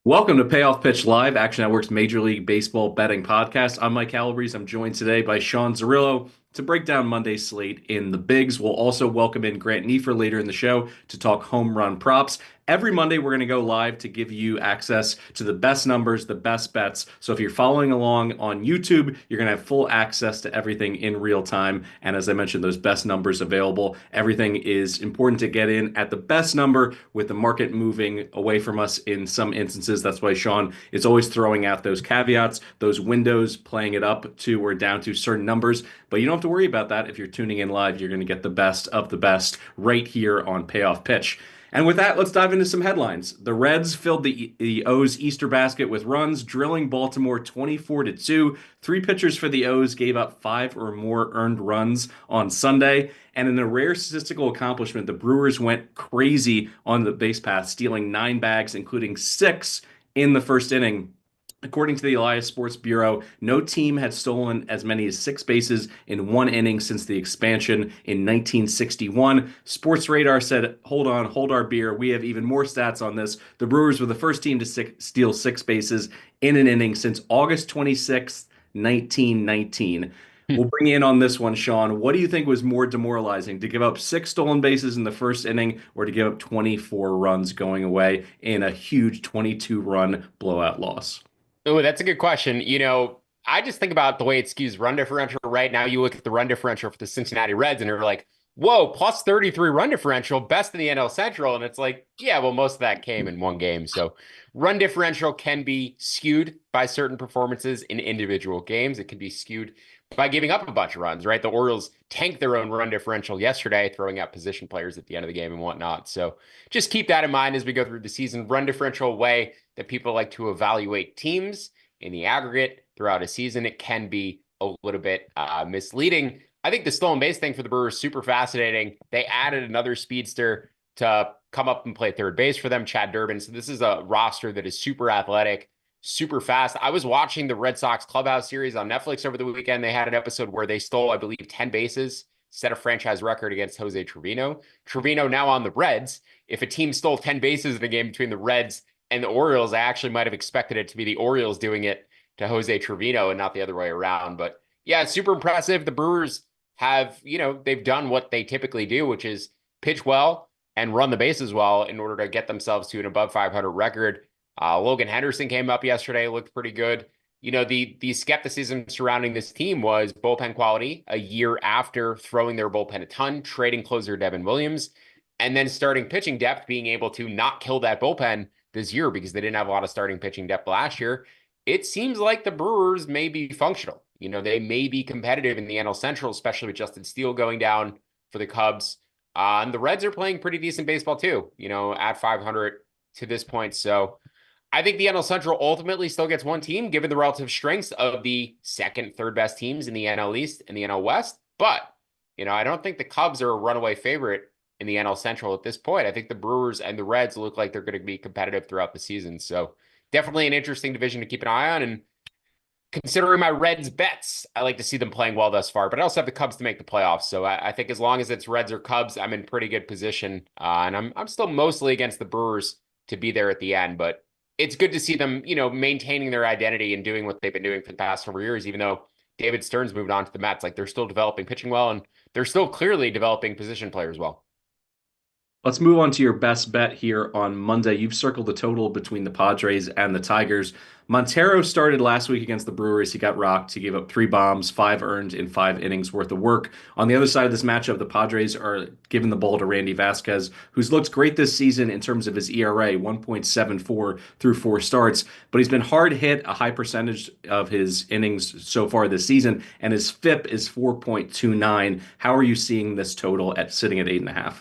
Welcome to Payoff Pitch Live, Action Network's Major League Baseball betting podcast. I'm Mike Calabrese. I'm joined today by Sean Zerillo to break down Monday's slate in the bigs. We'll also welcome in Grant Neiffer later in the show to talk home run props. Every Monday, we're going to go live to give you access to the best numbers, the best bets. So if you're following along on YouTube, you're going to have full access to everything in real time. And as I mentioned, those best numbers available. Everything is important to get in at the best number with the market moving away from us in some instances. That's why Sean is always throwing out those caveats, those windows, playing it up to or down to certain numbers. But you don't have to worry about that. If you're tuning in live, you're going to get the best of the best right here on Payoff Pitch. And with that, let's dive into some headlines. The Reds filled the O's Easter basket with runs, drilling Baltimore 24-2. Three pitchers for the O's gave up five or more earned runs on Sunday. And in a rare statistical accomplishment, the Brewers went crazy on the base path, stealing 9 bags, including 6 in the first inning. According to the Elias Sports Bureau, no team had stolen as many as 6 bases in one inning since the expansion in 1961. Sports Radar said, hold on, hold our beer. We have even more stats on this. The Brewers were the first team to steal 6 bases in an inning since August 26th, 1919. We'll bring you in on this one, Sean. What do you think was more demoralizing, to give up 6 stolen bases in the first inning or to give up 24 runs going away in a huge 22-run blowout loss? Oh, that's a good question. I just think about the way it skews run differential right now. You look at the run differential for the Cincinnati Reds and you're like, whoa, plus 33 run differential, best in the NL Central. And it's like, yeah, well, most of that came in one game. So run differential can be skewed by certain performances in individual games. It can be skewed by giving up a bunch of runs, right? The Orioles tanked their own run differential yesterday, throwing out position players at the end of the game and whatnot. So just keep that in mind as we go through the season. Run differential way that people like to evaluate teams in the aggregate throughout a season. It can be a little bit misleading. I think the stolen base thing for the Brewers is super fascinating. They added another speedster to come up and play third base for them, Chad Durbin. So this is a roster that is super athletic, super fast. I was watching the Red Sox Clubhouse series on Netflix over the weekend. They had an episode where they stole, I believe, 10 bases, set a franchise record against Jose Trevino. Trevino now on the Reds. If a team stole 10 bases in a game between the Reds and the Orioles, I actually might have expected it to be the Orioles doing it to Jose Trevino and not the other way around. But yeah, it's super impressive. The Brewers have, they've done what they typically do, which is pitch well and run the bases well in order to get themselves to an above 500 record. Logan Henderson came up yesterday, looked pretty good. The skepticism surrounding this team was bullpen quality a year after throwing their bullpen a ton, trading closer Devin Williams, and then starting pitching depth, being able to not kill that bullpen this year because they didn't have a lot of starting pitching depth last year. It seems like the Brewers may be functional. They may be competitive in the NL Central, especially with Justin Steele going down for the Cubs. And the Reds are playing pretty decent baseball too, at 500 to this point. So I think the NL Central ultimately still gets one team, given the relative strengths of the second, third best teams in the NL East and the NL West. But, I don't think the Cubs are a runaway favorite in the NL Central at this point. I think the Brewers and the Reds look like they're going to be competitive throughout the season. So definitely an interesting division to keep an eye on. And considering my Reds bets, I like to see them playing well thus far, but I also have the Cubs to make the playoffs. So I think as long as it's Reds or Cubs, I'm in pretty good position. And I'm still mostly against the Brewers to be there at the end, but it's good to see them, maintaining their identity and doing what they've been doing for the past several years, even though David Stearns moved on to the Mets. Like, they're still developing pitching well, and they're still clearly developing position players well. Let's move on to your best bet here on Monday. You've circled the total between the Padres and the Tigers. Montero started last week against the Brewers. He got rocked. He gave up 3 bombs, 5 earned in 5 innings worth of work. On the other side of this matchup, the Padres are giving the ball to Randy Vasquez, who's looked great this season in terms of his ERA, 1.74 through 4 starts, but he's been hard hit a high percentage of his innings so far this season, and his FIP is 4.29. How are you seeing this total at sitting at 8.5?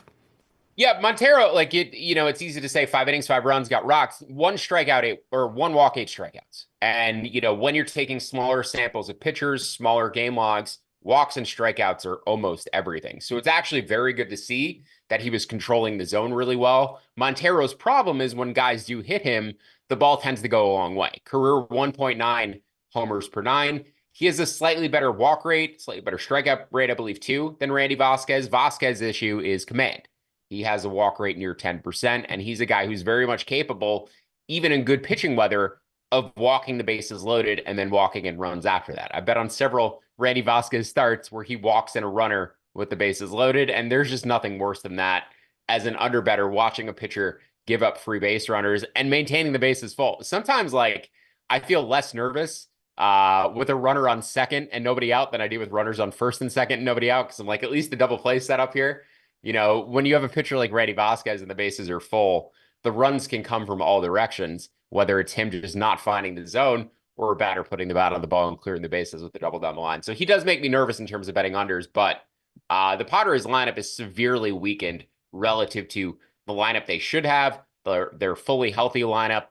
Yeah, Montero, it's easy to say 5 innings, 5 runs, got rocked, 1 strikeout, or 1 walk, 8 strikeouts. And, when you're taking smaller samples of pitchers, smaller game logs, walks and strikeouts are almost everything. So it's actually very good to see that he was controlling the zone really well. Montero's problem is when guys do hit him, the ball tends to go a long way. Career 1.9 homers per nine. He has a slightly better walk rate, slightly better strikeout rate, I believe, too, than Randy Vasquez. Vasquez's issue is command. He has a walk rate near 10%, and he's a guy who's very much capable even in good pitching weather, of walking the bases loaded and then walking in runs after that. I bet on several Randy Vasquez starts where he walks in a runner with the bases loaded, and there's just nothing worse than that as an underbetter watching a pitcher give up free base runners and maintaining the bases full. Sometimes, like, I feel less nervous with a runner on second and nobody out than I do with runners on first and second and nobody out, because I'm like, at least the double play setup here. You know, when you have a pitcher like Randy Vasquez and the bases are full, the runs can come from all directions, whether it's him just not finding the zone or a batter putting the bat on the ball and clearing the bases with the double down the line. So he does make me nervous in terms of betting unders, but the Padres lineup is severely weakened relative to the lineup they should have, their fully healthy lineup.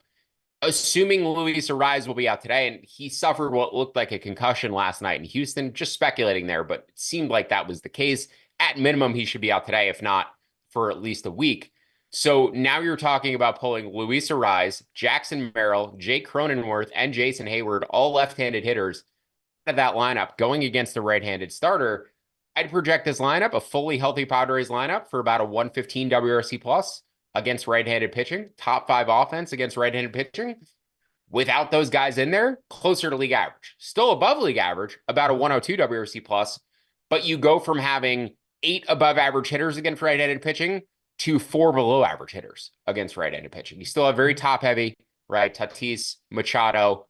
Assuming Luis Ariz will be out today, and he suffered what looked like a concussion last night in Houston, just speculating there, but it seemed like that was the case. At minimum, he should be out today, if not for at least a week. So now you're talking about pulling Luis Ariz, Jackson Merrill, Jake Cronenworth, and Jason Hayward, all left-handed hitters, out of that lineup going against a right-handed starter. I'd project this lineup, a fully healthy Padres lineup, for about a 115 WRC plus against right-handed pitching, top 5 offense against right-handed pitching. Without those guys in there, closer to league average. Still above league average, about a 102 WRC plus, but you go from having 8 above average hitters against right-handed pitching to 4 below average hitters against right-handed pitching. You still have very top-heavy, right? Tatis, Machado,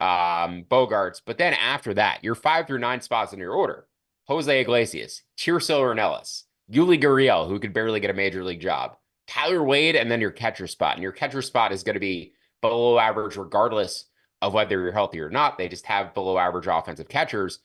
Bogarts, but then after that, your 5 through 9 spots in your order: Jose Iglesias, Tirso Ornelas, Yuli Gurriel, who could barely get a major league job, Tyler Wade, and then your catcher spot. And your catcher spot is going to be below average regardless of whether you're healthy or not. They just have below average offensive catchers.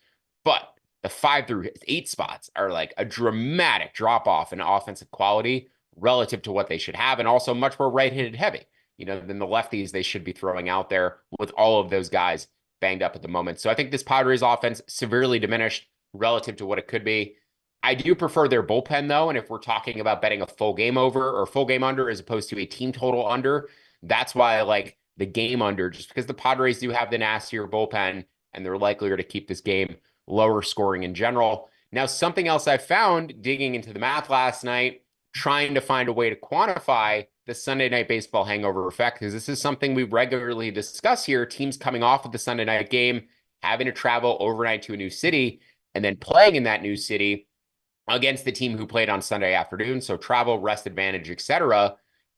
But the 5 through 8 spots are like a dramatic drop off in offensive quality relative to what they should have, and also much more right-handed heavy, you know, than the lefties they should be throwing out there, with all of those guys banged up at the moment. So I think this Padres offense severely diminished relative to what it could be. I do prefer their bullpen, though, and if we're talking about betting a full game over or full game under as opposed to a team total under, that's why I like the game under, just because the Padres do have the nastier bullpen and they're likelier to keep this game lower scoring in general. Now, something else I found digging into the math last night, trying to find a way to quantify the Sunday Night Baseball hangover effect, because this is something we regularly discuss here. Teams coming off of the Sunday night game, having to travel overnight to a new city, and then playing in that new city against the team who played on Sunday afternoon. So travel, rest advantage, etc.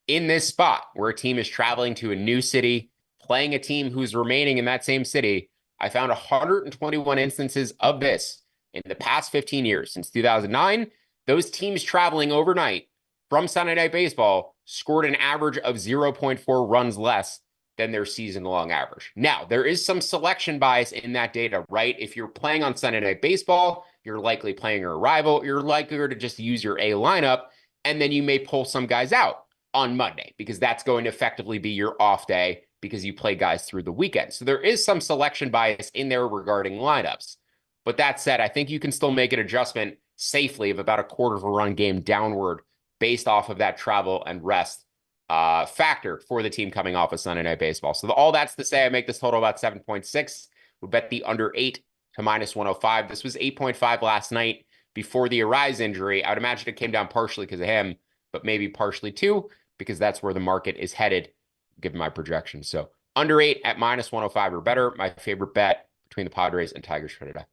In this spot where a team is traveling to a new city, playing a team who's remaining in that same city, I found 121 instances of this in the past 15 years. Since 2009, those teams traveling overnight from Sunday Night Baseball scored an average of 0.4 runs less than their season-long average. Now, there is some selection bias in that data, right? If you're playing on Sunday Night Baseball, you're likely playing your rival. You're likelier to just use your A lineup, and then you may pull some guys out on Monday because that's going to effectively be your off day because you play guys through the weekend. So there is some selection bias in there regarding lineups. But that said, I think you can still make an adjustment safely of about a quarter of a run game downward based off of that travel and rest factor for the team coming off of Sunday Night Baseball. So all that's to say, I make this total about 7.6. We bet the under 8 to minus 105. This was 8.5 last night before the Ariz injury. I would imagine it came down partially because of him, but maybe partially too, because that's where the market is headed, given my projections. So under 8 at minus 105 or better, my favorite bet between the Padres and Tigers for today.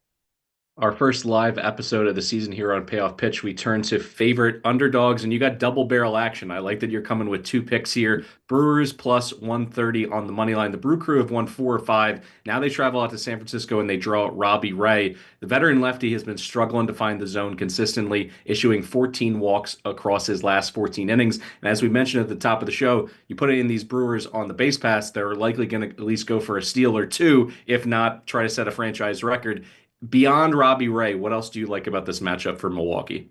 Our first live episode of the season here on Payoff Pitch, we turn to favorite underdogs, and you got double barrel action. I like that you're coming with 2 picks here. Brewers plus 130 on the money line. The Brew Crew have won 4 or 5. Now they travel out to San Francisco and they draw Robbie Ray. The veteran lefty has been struggling to find the zone consistently, issuing 14 walks across his last 14 innings. And as we mentioned at the top of the show, you put it in these Brewers on the base pass, they're likely going to at least go for a steal or 2, if not try to set a franchise record. Beyond Robbie Ray, what else do you like about this matchup for Milwaukee?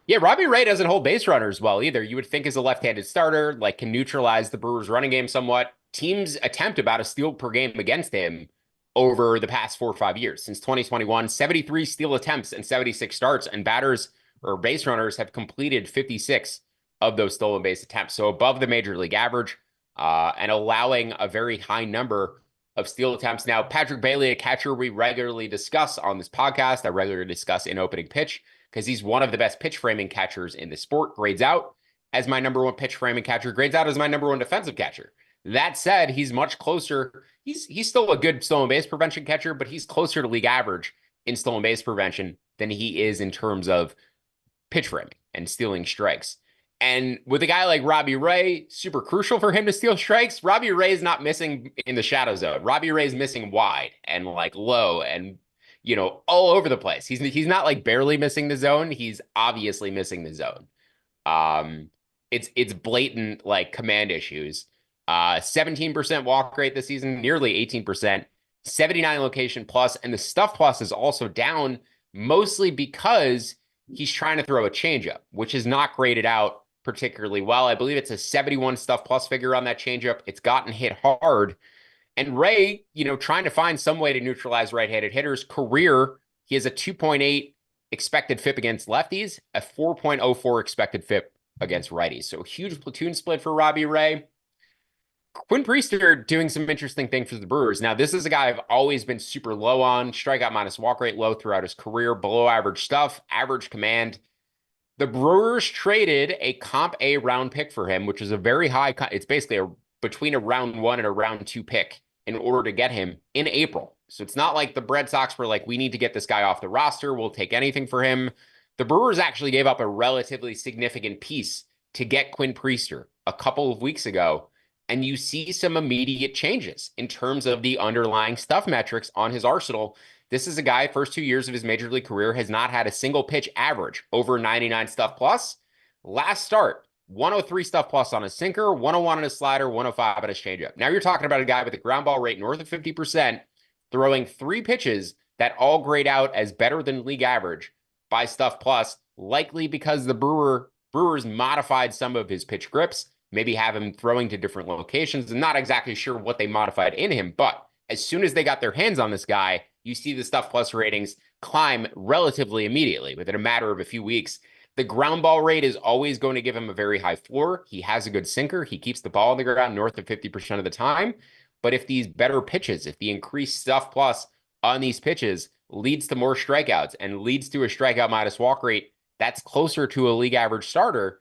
Yeah, Robbie Ray doesn't hold base runners well either. You would think as a left-handed starter, like, can neutralize the Brewers' running game somewhat. Teams attempt about a steal per game against him over the past 4 or 5 years. Since 2021, 73 steal attempts and 76 starts, and batters or base runners have completed 56 of those stolen base attempts. So above the major league average, and allowing a very high number of steal attempts. Now, Patrick Bailey, a catcher we regularly discuss on this podcast, I regularly discuss in Opening Pitch, because he's one of the best pitch framing catchers in the sport, grades out as my number 1 pitch framing catcher, grades out as my number 1 defensive catcher That said, he's much closer. He's still a good stolen base prevention catcher, but he's closer to league average in stolen base prevention than he is in terms of pitch framing and stealing strikes. And with a guy like Robbie Ray, super crucial for him to steal strikes. Robbie Ray is not missing in the shadow zone. Robbie Ray is missing wide and like low and all over the place. He's not like barely missing the zone. He's obviously missing the zone. Um, it's blatant like command issues. 17% walk rate this season, nearly 18%, 79 location plus, and the stuff plus is also down mostly because he's trying to throw a changeup, which is not graded out particularly well. I believe it's a 71 stuff plus figure on that changeup. It's gotten hit hard. And Ray, trying to find some way to neutralize right-handed hitters. Career, he has a 2.8 expected FIP against lefties, a 4.04 expected FIP against righties. So huge platoon split for Robbie Ray. Quinn Priester doing some interesting things for the Brewers. Now, this is a guy I've always been super low on. Strikeout minus walk rate low throughout his career. Below average stuff, average command. The Brewers traded a comp A round pick for him, which is a very high. It's basically between a round 1 and a round 2 pick in order to get him in April. So it's not like the Red Sox were like, we need to get this guy off the roster. We'll take anything for him. The Brewers actually gave up a relatively significant piece to get Quinn Priester a couple of weeks ago. And you see some immediate changes in terms of the underlying stuff metrics on his arsenal. This is a guy, first 2 years of his major league career, has not had a single pitch average over 99 stuff plus. Last start, 103 stuff plus on his sinker, 101 on his slider, 105 on his changeup. Now you're talking about a guy with a ground ball rate north of 50%, throwing 3 pitches that all grade out as better than league average by stuff plus, likely because the Brewers modified some of his pitch grips, maybe have him throwing to different locations. I'm not exactly sure what they modified in him, but as soon as they got their hands on this guy, you see the stuff plus ratings climb relatively immediately within a matter of a few weeks. The ground ball rate is always going to give him a very high floor. He has a good sinker. He keeps the ball on the ground north of 50% of the time. But if these better pitches, if the increased stuff plus on these pitches leads to more strikeouts and leads to a strikeout minus walk rate that's closer to a league average starter,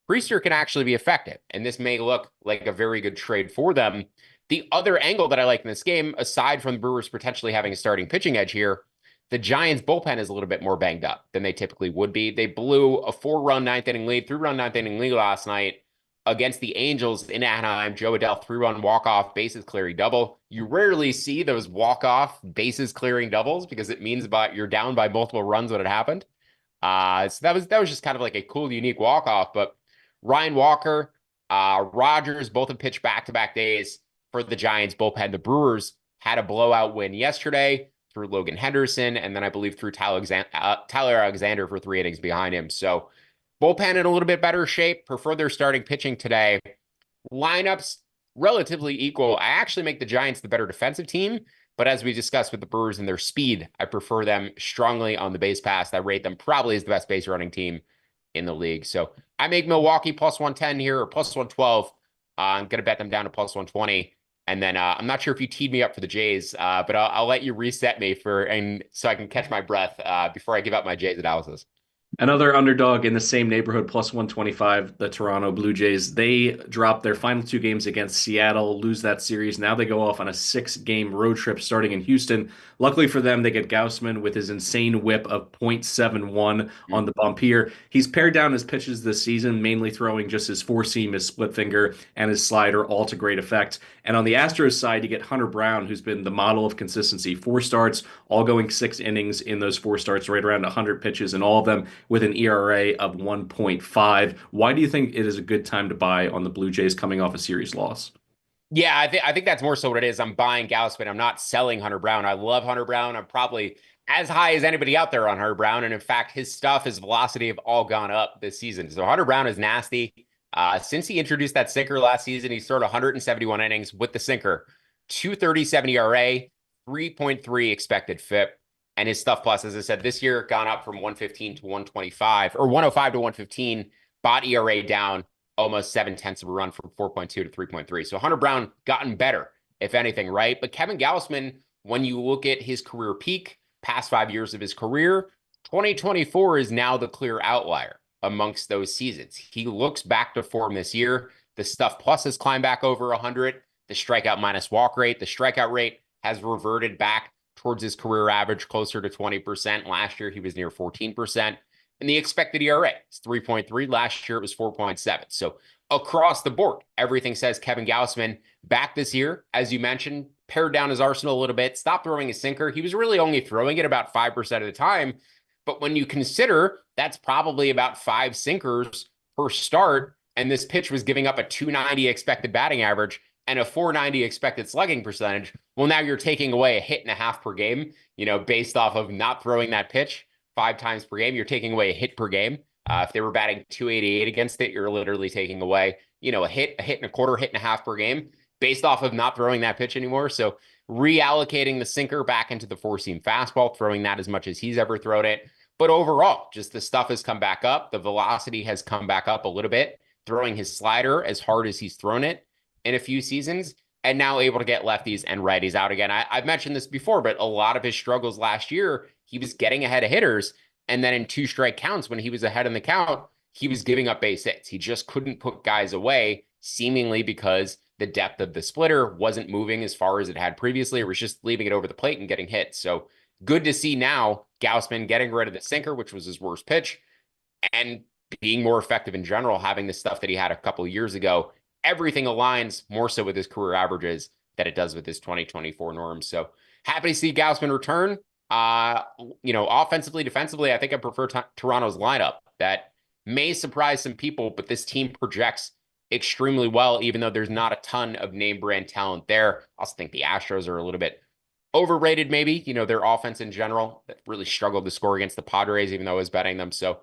Priester can actually be effective, and this may look like a very good trade for them. The other angle that I like in this game, aside from the Brewers potentially having a starting pitching edge here, the Giants' bullpen is a little bit more banged up than they typically would be. They blew a 4-run ninth-inning lead, 3-run ninth-inning lead last night against the Angels in Anaheim. Joe Adele 3-run walk-off, bases-clearing double. You rarely see those walk-off, bases-clearing doubles because it means you're down by multiple runs when it happened. So that was just kind of like a cool, unique walk-off, but Ryan Walker, Rogers, both have pitched back-to-back days for the Giants bullpen. The Brewers had a blowout win yesterday through Logan Henderson, and then I believe through Tyler Alexander for 3 innings behind him. So bullpen in a little bit better shape. Prefer their starting pitching today. Lineups relatively equal. I actually make the Giants the better defensive team, but as we discussed with the Brewers and their speed, I prefer them strongly on the base pass. I rate them probably as the best base running team in the league. So I make Milwaukee plus 110 here or plus 112. I'm going to bet them down to plus 120. And then I'm not sure if you teed me up for the Jays, but I'll let you reset me so I can catch my breath before I give out my Jays analysis. Another underdog in the same neighborhood, plus 125, the Toronto Blue Jays. They dropped their final 2 games against Seattle, lose that series. Now they go off on a 6-game road trip starting in Houston. Luckily for them, they get Gausman with his insane whip of .71 on the bump here. He's pared down his pitches this season, mainly throwing just his 4-seam, his split finger, and his slider, all to great effect. And on the Astros side, you get Hunter Brown, who's been the model of consistency. 4 starts, all going 6 innings in those 4 starts, right around 100 pitches in all of them, with an ERA of 1.5. Why do you think it is a good time to buy on the Blue Jays coming off a series loss? Yeah, I think that's more so what it is. I'm buying Gausman. I'm not selling Hunter Brown. I love Hunter Brown. I'm probably as high as anybody out there on Hunter Brown. And in fact, his stuff, his velocity have all gone up this season. So Hunter Brown is nasty. Since he introduced that sinker last season, he's thrown 171 innings with the sinker, 2.37 ERA, 3.3 expected FIP. And his stuff plus, as I said, this year gone up from 115 to 125 or 105 to 115, bot ERA down almost 0.7 of a run from 4.2 to 3.3. So Hunter Brown gotten better, if anything, right? But Kevin Gausman, when you look at his career peak, past 5 years of his career, 2024 is now the clear outlier amongst those seasons. He looks back to form this year, The stuff plus has climbed back over 100. The strikeout minus walk rate, the strikeout rate has reverted back towards his career average, closer to 20%. Last year, he was near 14%. And the expected ERA is 3.3. Last year, it was 4.7. So across the board, everything says Kevin Gausman back this year, as you mentioned, pared down his arsenal a little bit, stopped throwing his sinker. He was really only throwing it about 5% of the time. But when you consider that's probably about 5 sinkers per start, and this pitch was giving up a 290 expected batting average and a 490 expected slugging percentage, well, now you're taking away a hit and a half per game, based off of not throwing that pitch 5 times per game. You're taking away a hit per game. If they were batting 288 against it, you're literally taking away, a hit and a quarter, hit and a half per game based off of not throwing that pitch anymore. So reallocating the sinker back into the 4-seam fastball, throwing that as much as he's ever thrown it. But overall, just the stuff has come back up. The velocity has come back up a little bit, throwing his slider as hard as he's thrown it in a few seasons, and now able to get lefties and righties out again. I've mentioned this before, but a lot of his struggles last year, he was getting ahead of hitters. And then in 2 strike counts, when he was ahead in the count, he was giving up base hits. He just couldn't put guys away, seemingly because the depth of the splitter wasn't moving as far as it had previously. It was just leaving it over the plate and getting hit. So good to see now Gausman getting rid of the sinker, which was his worst pitch, and being more effective in general, having the stuff that he had a couple of years ago. Everything aligns more so with his career averages than it does with his 2024 norms. So happy to see Gausman return. Offensively, defensively, I think I prefer Toronto's lineup. That may surprise some people, but this team projects extremely well, even though there's not a ton of name brand talent there. I also think the Astros are a little bit overrated, maybe, their offense in general that really struggled to score against the Padres, even though I was betting them. So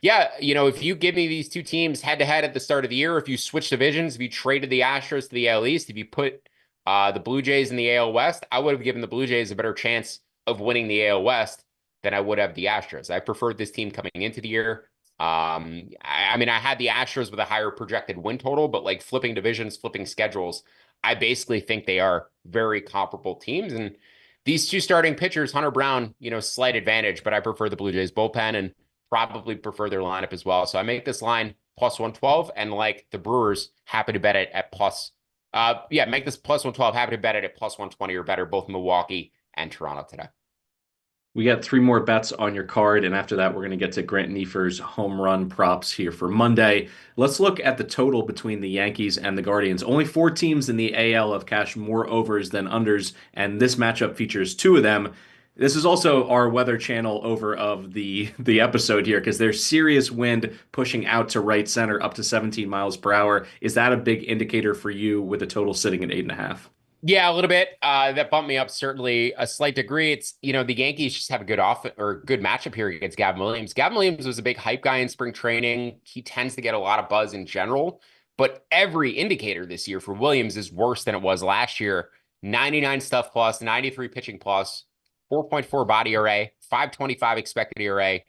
yeah, if you give me these 2 teams head to head at the start of the year, if you switch divisions, if you traded the Astros to the AL East, if you put the Blue Jays in the AL West, I would have given the Blue Jays a better chance of winning the AL West than I would have the Astros. I preferred this team coming into the year. I had the Astros with a higher projected win total, but like flipping divisions, flipping schedules, I basically think they are very comparable teams. And these 2 starting pitchers, Hunter Brown, slight advantage, but I prefer the Blue Jays bullpen and probably prefer their lineup as well. So I make this line plus 112, and like the Brewers, happy to bet it at plus. Make this plus 112, happy to bet it at plus 120 or better, both Milwaukee and Toronto today. We got 3 more bets on your card, and after that, we're going to get to Grant Neiffer's home run props here for Monday. Let's look at the total between the Yankees and the Guardians. Only 4 teams in the AL have cashed more overs than unders, and this matchup features 2 of them. This is also our Weather Channel over of the episode here, because there's serious wind pushing out to right center up to 17 miles per hour. Is that a big indicator for you with a total sitting at 8.5? Yeah, a little bit. That bumped me up, certainly a slight degree. It's, the Yankees just have a good good matchup here against Gavin Williams. Gavin Williams was a big hype guy in spring training. He tends to get a lot of buzz in general, but every indicator this year for Williams is worse than it was last year. 99 stuff plus, 93 pitching plus, 4.4 body ERA, 5.25 expected ERA,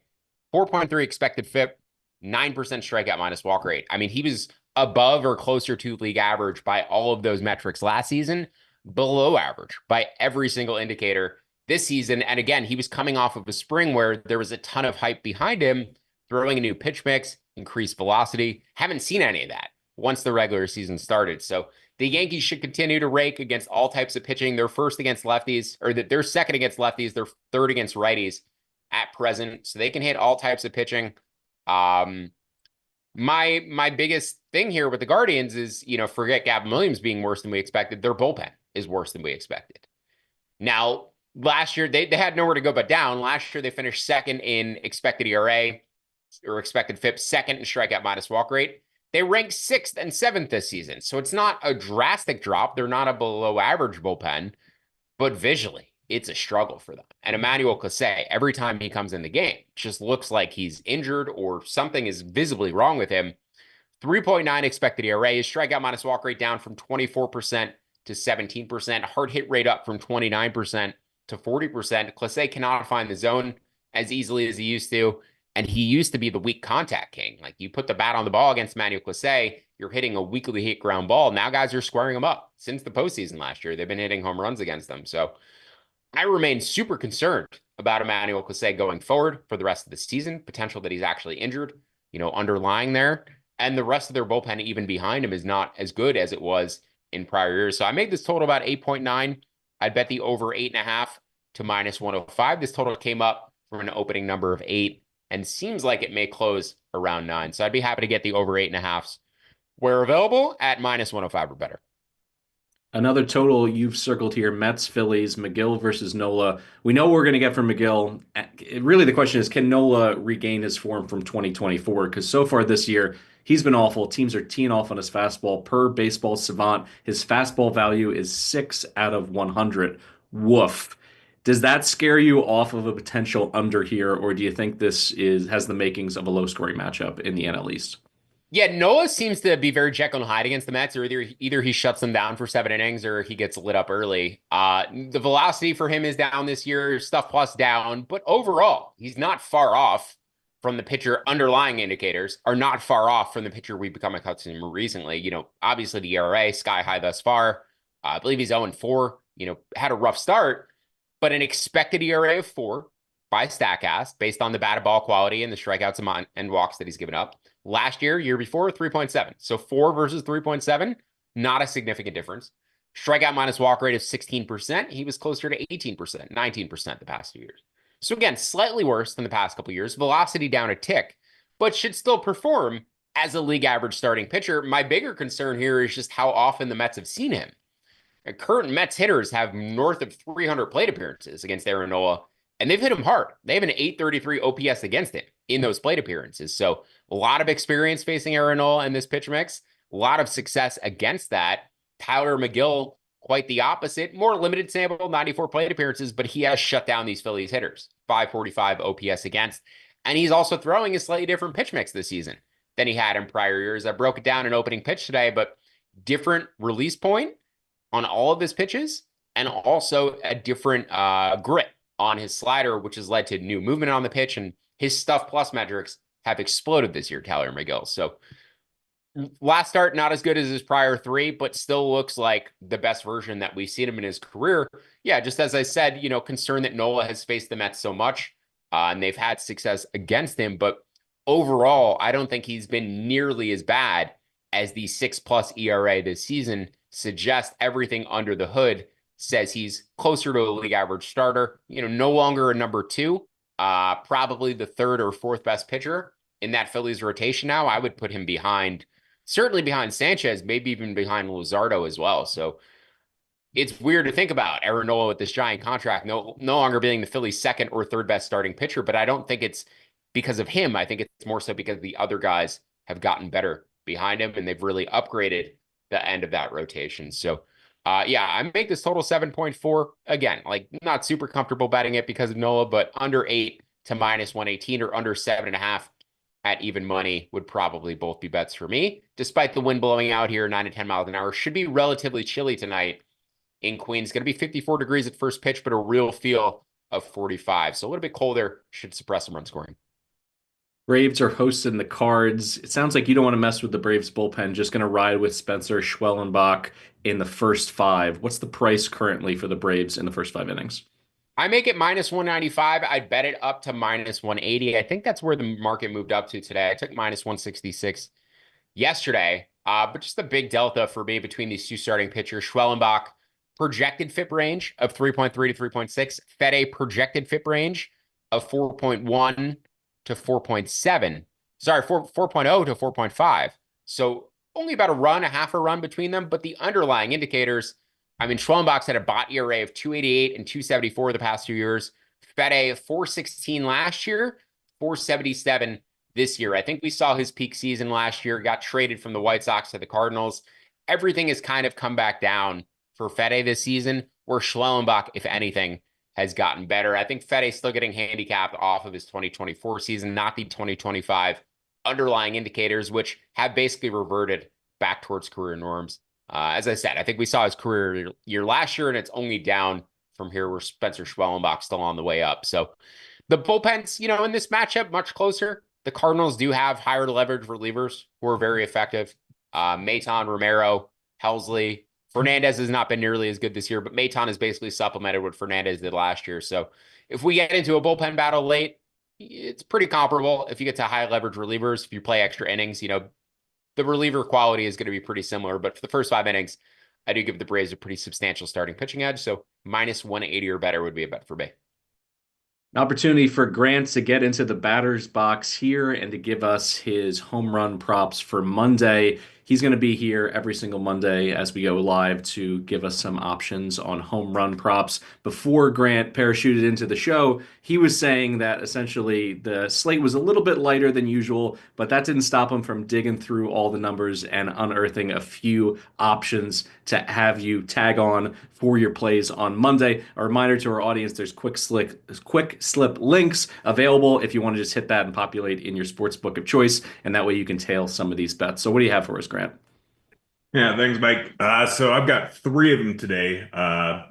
4.3 expected FIP, 9% strikeout minus walk rate. I mean, he was above or closer to league average by all of those metrics last season, below average by every single indicator this season. And again, he was coming off of a spring where there was a ton of hype behind him, throwing a new pitch mix, increased velocity. Haven't seen any of that once the regular season started. So the Yankees should continue to rake against all types of pitching. They're first against lefties, or they're second against lefties. They're third against righties at present. So they can hit all types of pitching. My biggest thing here with the Guardians is, forget Gavin Williams being worse than we expected. Their bullpen is worse than we expected. Now, last year, they had nowhere to go but down. Last year, they finished second in expected ERA or expected FIP, second in strikeout minus walk rate. They ranked 6th and 7th this season. So it's not a drastic drop. They're not a below average bullpen, but visually, it's a struggle for them. And Emmanuel Clase, every time he comes in the game, just looks like he's injured or something is visibly wrong with him. 3.9 expected ERA, his strikeout minus walk rate down from 24% to 17%, hard hit rate up from 29% to 40%. Clase cannot find the zone as easily as he used to. And he used to be the weak contact king. Like, you put the bat on the ball against Emmanuel Clase, you're hitting a weakly hit ground ball. Now guys are squaring him up. Since the postseason last year, they've been hitting home runs against them. So I remain super concerned about Emmanuel Clase going forward for the rest of the season. Potential that he's actually injured, underlying there. and the rest of their bullpen, even behind him, is not as good as it was in prior years. So I made this total about 8.9. I'd bet the over 8.5 to minus 105. This total came up from an opening number of 8 and seems like it may close around 9. So I'd be happy to get the over 8.5s where available at minus 105 or better. Another total you've circled here, Mets, Phillies, McGill versus Nola. We know what we're going to get from McGill. Really, the question is, can Nola regain his form from 2024? Because so far this year, he's been awful. Teams are teeing off on his fastball. Per Baseball Savant, his fastball value is 6 out of 100. Woof. Does that scare you off of a potential under here, or do you think this has the makings of a low-scoring matchup in the NL East? Yeah, Noah seems to be very Jekyll and Hyde against the Mets, or either he shuts them down for 7 innings or he gets lit up early. The velocity for him is down this year, stuff plus down, but overall, he's not far off from the pitcher. Underlying indicators are not far off from the pitcher we've become accustomed to recently. Obviously the ERA sky high thus far. I believe he's 0-4. Had a rough start, but an expected ERA of 4 by Statcast based on the batted ball quality and the strikeouts and walks that he's given up. Last year before, 3.7. So 4 versus 3.7, not a significant difference. Strikeout minus walk rate of 16%. He was closer to 18%, 19% the past 2 years. So again, slightly worse than the past couple of years. Velocity down a tick, but should still perform as a league average starting pitcher. My bigger concern here is just how often the Mets have seen him. Current Mets hitters have north of 300 plate appearances against Aaron Nola, and they've hit him hard. They have an 833 OPS against him in those plate appearances. So a lot of experience facing Aaron Nola in this pitch mix, a lot of success against that. Tyler McGill, quite the opposite, more limited sample, 94 plate appearances, but he has shut down these Phillies hitters, 545 OPS against. And he's also throwing a slightly different pitch mix this season than he had in prior years. I broke it down in opening pitch today, but different release point on all of his pitches and also a different grit on his slider, which has led to new movement on the pitch, and his stuff plus metrics have exploded this year, Tyler McGill. So last start, not as good as his prior 3, but still looks like the best version that we've seen him in his career. Yeah, just as I said, concerned that Nola has faced the Mets so much, and they've had success against him, but overall, I don't think he's been nearly as bad as the 6+ ERA this season suggests. Everything under the hood says he's closer to a league average starter, no longer a number 2, probably the 3rd or 4th best pitcher in that Phillies rotation now. I would put him certainly behind Sanchez, maybe even behind Luzardo as well. So it's weird to think about Aaron Nola with this giant contract, no longer being the Phillies' 2nd or 3rd best starting pitcher, but I don't think it's because of him. I think it's more so because the other guys have gotten better behind him and they've really upgraded the end of that rotation. So I make this total 7.4. Again, not super comfortable betting it because of Nola, but under 8 to minus 118 or under 7.5 at even money would probably both be bets for me. Despite the wind blowing out here, 9 to 10 miles an hour, should be relatively chilly tonight in Queens. Going to be 54 degrees at first pitch, but a real feel of 45. So a little bit colder, should suppress some run scoring. Braves are hosting the Cards. It sounds like you don't want to mess with the Braves bullpen. Just going to ride with Spencer Schwellenbach in the first 5. What's the price currently for the Braves in the first 5 innings? I make it minus 195. I'd bet it up to minus 180. I think that's where the market moved up to today. I took minus 166 yesterday, but just a big delta for me between these two starting pitchers. Schwellenbach, projected FIP range of 3.3 to 3.6. Fede, projected FIP range of 4.1 to 4.7. Sorry, 4.0 to 4.5. So only about a half a run between them, but the underlying indicators, Schwellenbach's had a bot ERA of 288 and 274 the past 2 years. Fede, 416 last year, 477 this year. I think we saw his peak season last year, got traded from the White Sox to the Cardinals. Everything has kind of come back down for Fede this season, where Schwellenbach, if anything, has gotten better. I think Fede's still getting handicapped off of his 2024 season, not the 2025 underlying indicators, which have basically reverted back towards career norms. As I said, I think we saw his career year last year, and it's only down from here where Spencer Schwellenbach's still on the way up. So the bullpens, in this matchup, much closer. The Cardinals do have higher leverage relievers who are very effective. Maton, Romero, Helsley. Fernandez has not been nearly as good this year, but Maton has basically supplemented what Fernandez did last year. So if we get into a bullpen battle late, it's pretty comparable. If you get to high leverage relievers, if you play extra innings, the reliever quality is going to be pretty similar. But for the first 5 innings, I do give the Braves a pretty substantial starting pitching edge. So minus 180 or better would be a bet for me. An opportunity for Grant to get into the batter's box here and to give us his home run props for Monday. He's going to be here every single Monday as we go live to give us some options on home run props. Before Grant parachuted into the show, he was saying that essentially the slate was a little bit lighter than usual, but that didn't stop him from digging through all the numbers and unearthing a few options to have you tag on for your plays on Monday. A reminder to our audience, there's quick slip links available if you want to just hit that and populate in your sports book of choice, and that way you can tail some of these bets. So what do you have for us, Grant? Yeah, thanks, Mike. So I've got three of them today.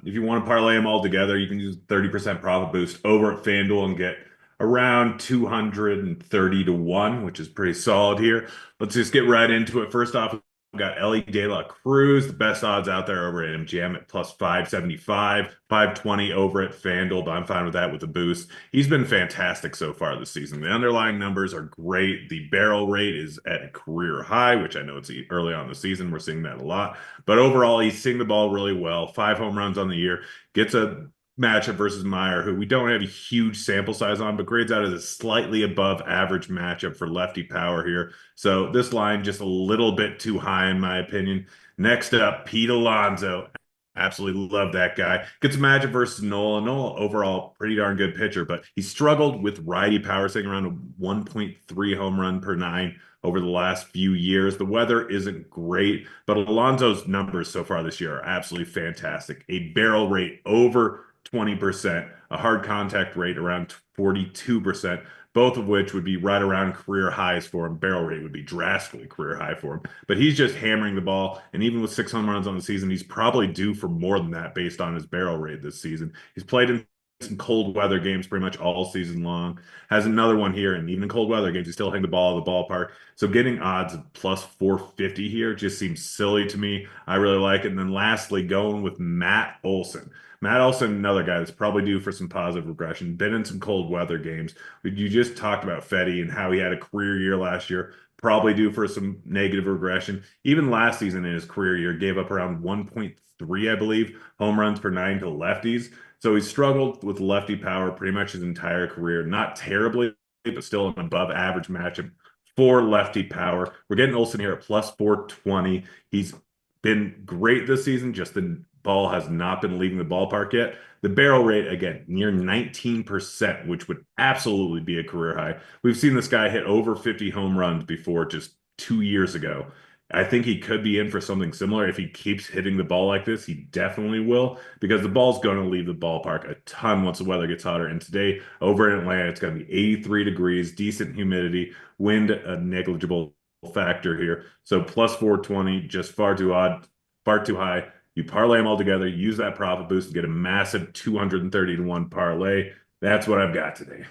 If you want to parlay them all together, you can use 30% profit boost over at FanDuel and get around 230 to 1, which is pretty solid here. Let's just get right into it. First off, we've got Ellie De La Cruz, the best odds out there over at MGM at plus 575, 520 over at FanDuel, but I'm fine with that with the boost. He's been fantastic so far this season. The underlying numbers are great. The barrel rate is at a career high, which I know it's early on in the season. We're seeing that a lot. But overall, he's seeing the ball really well. 5 home runs on the year. Gets a matchup versus Meyer, who we don't have a huge sample size on, but grades out as a slightly above average matchup for lefty power here. So this line just a little bit too high in my opinion. Next up, Pete Alonso. Absolutely love that guy. Gets a matchup versus Nola. Nola overall pretty darn good pitcher, but he struggled with righty power, sitting around a 1.3 home run per 9 over the last few years. The weather isn't great, but Alonso's numbers so far this year are absolutely fantastic. A barrel rate over 20%, a hard contact rate around 42%, both of which would be right around career highs for him. Barrel rate would be drastically career high for him. But he's just hammering the ball, and even with 6 home runs on the season, he's probably due for more than that based on his barrel rate this season. He's played in some cold weather games pretty much all season long. Has another one here, and even in cold weather games, he's still hitting the ball at the ballpark. So getting odds of plus 450 here just seems silly to me. I really like it. And then lastly, going with Matt Olson. Matt Olson, another guy that's probably due for some positive regression, been in some cold weather games. You just talked about Fetty and how he had a career year last year, probably due for some negative regression. Even last season in his career year, gave up around 1.3, I believe, home runs per 9 to lefties. So he struggled with lefty power pretty much his entire career. Not terribly, but still an above average matchup for lefty power. We're getting Olson here at plus 420. He's been great this season, just the ball has not been leaving the ballpark yet. The barrel rate, again, near 19%, which would absolutely be a career high. We've seen this guy hit over 50 home runs before just 2 years ago. I think he could be in for something similar. If he keeps hitting the ball like this, he definitely will, because the ball's going to leave the ballpark a ton once the weather gets hotter. And today over in Atlanta, it's going to be 83 degrees, decent humidity, wind a negligible factor here. So plus 420, just far too odd, far too high. You parlay them all together, use that profit boost to get a massive 230 to 1 parlay. That's what I've got today.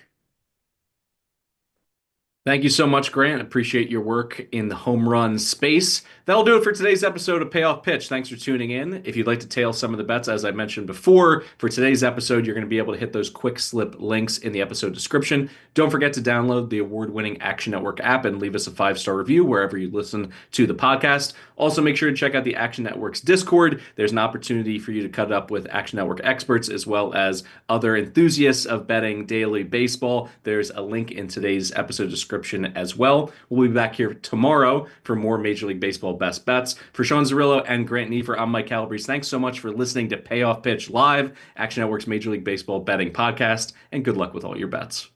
Thank you so much, Grant. Appreciate your work in the home run space. That'll do it for today's episode of Payoff Pitch. Thanks for tuning in. If you'd like to tail some of the bets, as I mentioned before, for today's episode, you're going to be able to hit those quick slip links in the episode description. Don't forget to download the award-winning Action Network app and leave us a 5-star review wherever you listen to the podcast. Also, make sure to check out the Action Network's Discord. There's an opportunity for you to cut up with Action Network experts as well as other enthusiasts of betting daily baseball. There's a link in today's episode description as well. We'll be back here tomorrow for more Major League Baseball best bets. For Sean Zerillo and Grant Neiffer, I'm Mike Calabrese. Thanks so much for listening to Payoff Pitch Live, Action Network's Major League Baseball betting podcast, and good luck with all your bets.